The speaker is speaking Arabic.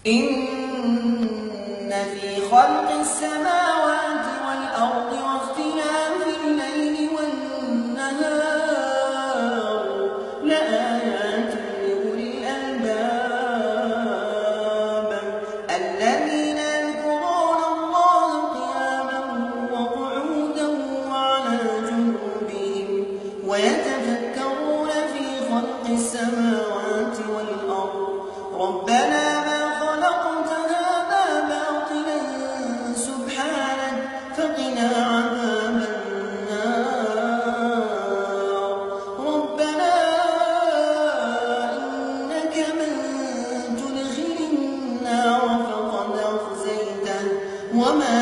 إن في خلق السماوات والأرض واختلاف الليل والنهار لآيات لأولي الألباب الذين يذكرون الله قياما وقعودا وعلى جنوبهم ويتفكرون في خلق السماوات والأرض ربنا ما خلقت هذا باطلا سبحانك فقنا عذاب النار ربنا إنك من تدخل النار فقد أخزيته وما